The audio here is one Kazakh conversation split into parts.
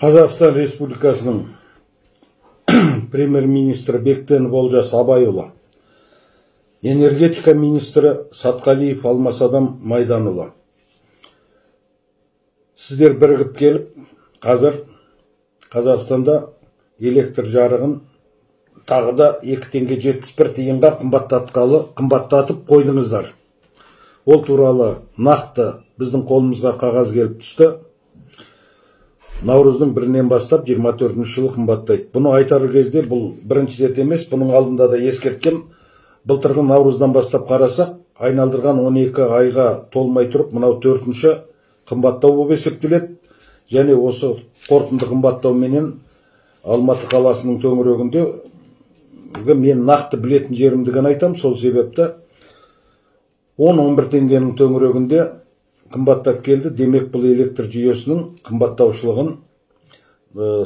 Қазақстан Республикасының премьер-министрі Бектенов Олжас Абайұлы, энергетика министрі Сатқалиев Алмасадам Майданұлы. Сіздер бірігіп келіп, қазір Қазақстанда электр жарығын тағы да 2 теңге 71 тиынға қымбаттатып қойдыңыздар. Ол туралы нақты біздің қолымызға қағаз келіп түсті. Наурыздың 1-нен бастап 24 жылы қымбаттайды. Бұны айтар кезде бұл бірінші рет емес, бұның алдында да ескерткем. Былтырғы наурыздан бастап қарасақ, айналдырған 12 айға толмай тұрып, мынау 4-ші қымбаттау болып есептеледі. Және осы қорытынды қымбаттау менен Алматы қаласының төңірегінде мен нақты білетін жерімді ғана айтам. Сол себепті 10-11 теңгенің төңірегінде қымбаттап келді. Демек бұл электр жүйесінің қымбаттаушылығын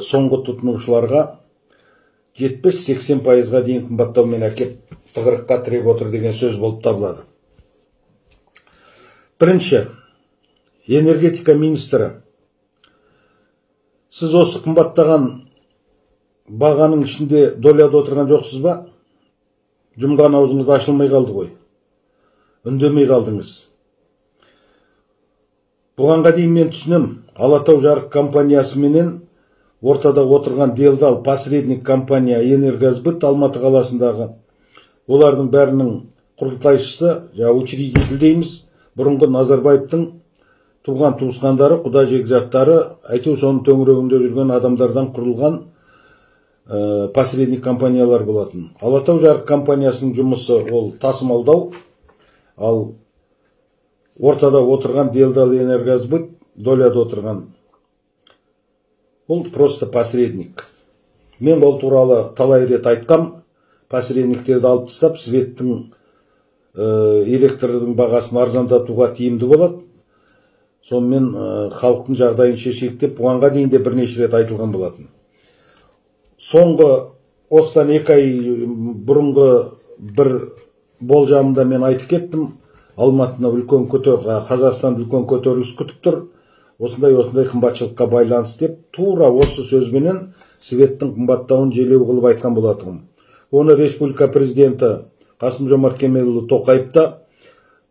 соңғы тұтынушыларға 70-80%-ға дейін қымбаттаумен әкеп тығырыққа тіреп отыр деген сөз болып табылады. Бірінші, энергетика министрі, сіз осы қымбаттаған бағаның ішінде доляда отырған жоқсыз ба? Жұмған аузыңыз ашылмай қалды ғой. Үндемей қалдыңыз. Бұғанға дейін мен түсінем, Алатау жарық компаниясы менен ортада отырған делдал посредник компания Энергосбыт Алматы қаласындағы, олардың бәрінің құрылтайшысы, учредитель дейміз, бұрынғы Назарбаевтың туған туысқандары, құда жекжаттары, әйтеуір соның төңірегінде жүрген адамдардан құрылған посредник компаниялар болатын. Алатау жарық компаниясының жұмысы ол тасымалдау, ал ортада отырған делдал Энергосбыт, доляда отырған, бұл просто посредник. Мен ол туралы талай рет айтқам, посредниктерді алып тастап, светтің электрдің бағасын арзандатуға тиімді болады. Сонымен халықтың жағдайын шешейік деп, бұғанға дейін де бірнеше рет айтылған болатын. Соңғы осыдан 2 ай бұрынғы бір болжамында мен айтып кеттім. Алматыны Қазақстан үлкен көтеріліс күтіп тұр. Осындай қымбатшылыққа байланысты деп, тура осы сөзбенен светтің қымбаттауын желеу қылып айтқан болатығым. Оны республика президенті Қасым-Жомарт Кемелұлы Тоқаев та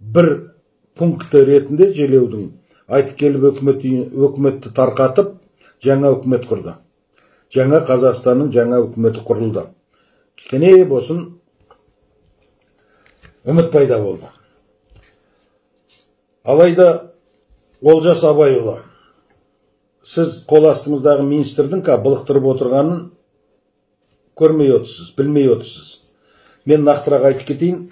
бір пункті ретінде желеудің айтып келіп өкіметті тарқатып, жаңа өкімет құрды. Жаңа Қазақстанның жаңа өкіметі құрылды. Кішкене болсын үміт пайда болды. Алайда Олжас Абайұлы, сіз қол астыңыздағы министрдің былықтырып отырғанын көрмей отырсыз, білмей отырсыз. Мен нақтырақ айтып кетейін.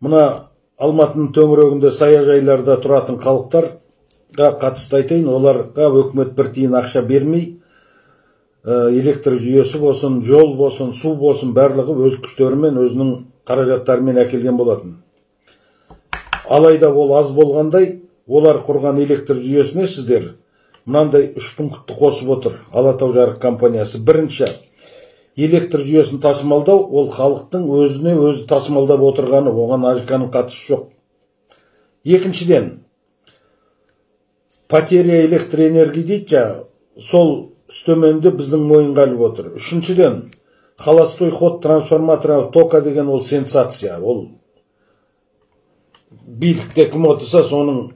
Мына Алматының төңірегінде саяжайларда тұратын халықтарға қатысты айтайын. Оларға өкімет бір тиын ақша бермей, электр жүйесі болсын, жол болсын, су болсын, барлығы өз күштерімен, өзінің қаражаттарымен әкелген болатын. Алайда ол аз болғандай, олар құрған электр жүйесіне сіздер мынандай 3 пунктті қосып отыр Алатау жарық компаниясы. Бірінші, электр жүйесін тасымалдау, ол халықтың өзіне өзі тасымалдап отырғаны, оған АЖК-ның қатысы жоқ. Екіншіден, потеря электроэнергии дейді, сол үстеменде біздің мойынға іліп отыр. Үшіншіден, холостой ход трансформатора тока деген ол сенсация. Ол билікте кім отырса, соның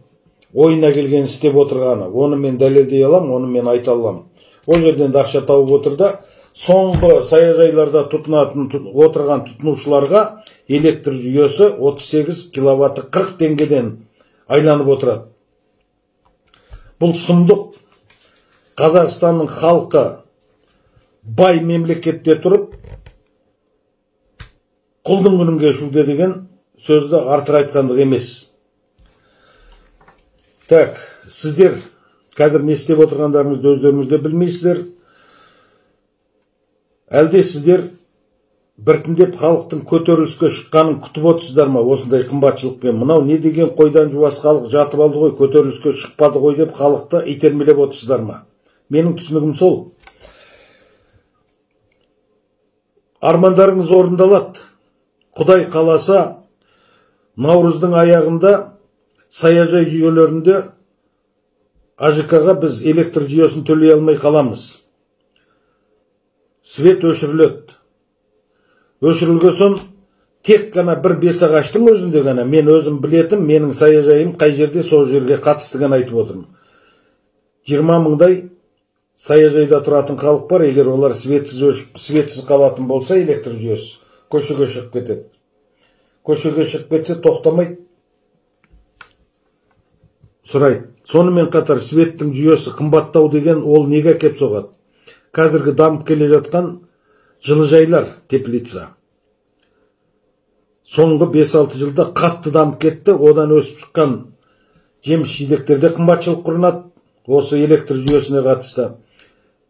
ойына келген істеп отырғаны. Оны мен дәлелдей алам, оны мен айта алам. Ол жерден ақша тауып отырда, соңғы саяжайларда отырған тұтынушыларға электр жүйесі 38 киловатты 40 теңгеден айланып отырады. Бұл сұмдық. Қазақстанның халқы бай мемлекетте тұрып, құлдың күнін кешуде деген сөзді артық айтқандық емес. Так, сіздер қазір не істеп отырғандарыңызды өздеріңізде білмейсіздер. Әлде сіздер біртіндеп халықтың көтеріліске шыққанын күтіп отырсыздар ма? Осындай қымбатшылықпен. Мынау не деген қойдан жуас халық жатып алды ғой, көтеріліске шықпады ғой деп халықты итермелеп отырсыздар ма? Менің түсінігім сол. Армандарыңыз орындалады. Құдай қаласа, наурыздың аяғында саяжай жүйелерінде АЖК-ға біз электр жүйесін төлей алмай қаламыз. Свет өшіріледі. Өшірілген соң тек қана бір бесағаштың өзінде ғана мен өзім білетім, менің саяжайым қай жерде, сол жерге қатысты ғана айтып отырмын. 20 мыңдай саяжайда тұратын халық бар, егер олар светсіз қалатын болса, электр жүйесі көшеге шығып кетеді. Көшеге шығып кетсе тоқтамайды, сұрайды. Сонымен қатар светтің жүйесі қымбаттау деген ол неге кеп соғады? Қазіргі дамып келе жатқан жылыжайлар, теплица. Соңғы 5-6 жылда қатты дамып кетті, одан өсіп шыққан жеміс-жидектерде қымбатшылық орнады, осы электр жүйесіне қатысты.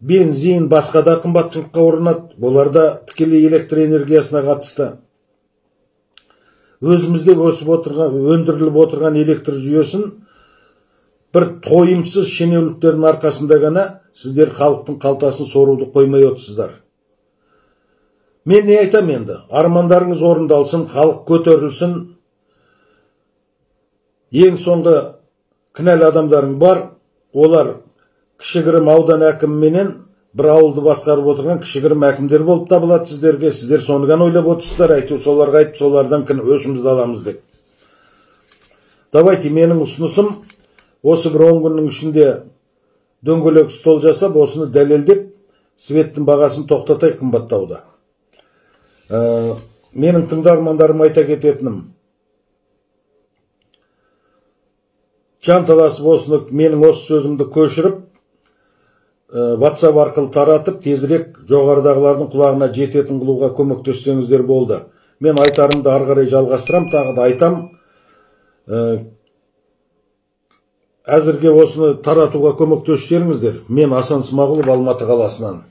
Бензин, басқа да қымбатшылыққа орнады, оларда тікелей электр энергиясына қатысты. Өзімізде өндіріліп отырған электр жүйесін бір тойымсыз шенеуліктердің арқасында ғана сіздер халықтың қалтасын соруды қоймай отырсыздар. Мен не айтам енді? Армандарыңыз орындалсын, халық көтерілсін. Ең соңғы кінәлі адамдарың бар, олар кішігірім аудан әкіміменен бір ауылды басқарып отырған кішігірім әкімдер болып табылады сіздерге. Сіздер соны ғана ойлап отырсыздар, әйтеуір соларға айтып, солардан өшімізді аламыз деп. Давайте, менің ұсынысым, осы бір 10 күннің ішінде дөңгелек стол жасап, осыны дәлелдеп, светтің бағасын тоқтатай қымбаттауда. Менің тыңдармандарым айта кететінім, жанталасып осыны, менің осы сөзімді көшіріп, WhatsApp арқылы таратып, тезірек жоғарыдағылардың құлағына жететін қылуға көмектессеңіздер болды. Мен айтарымды ары қарай жалғастырам, тағы да айтам. Әзірге осыны таратуға көмектессеңіздер. Мен Асан Смағұлов, Алматы қаласынан.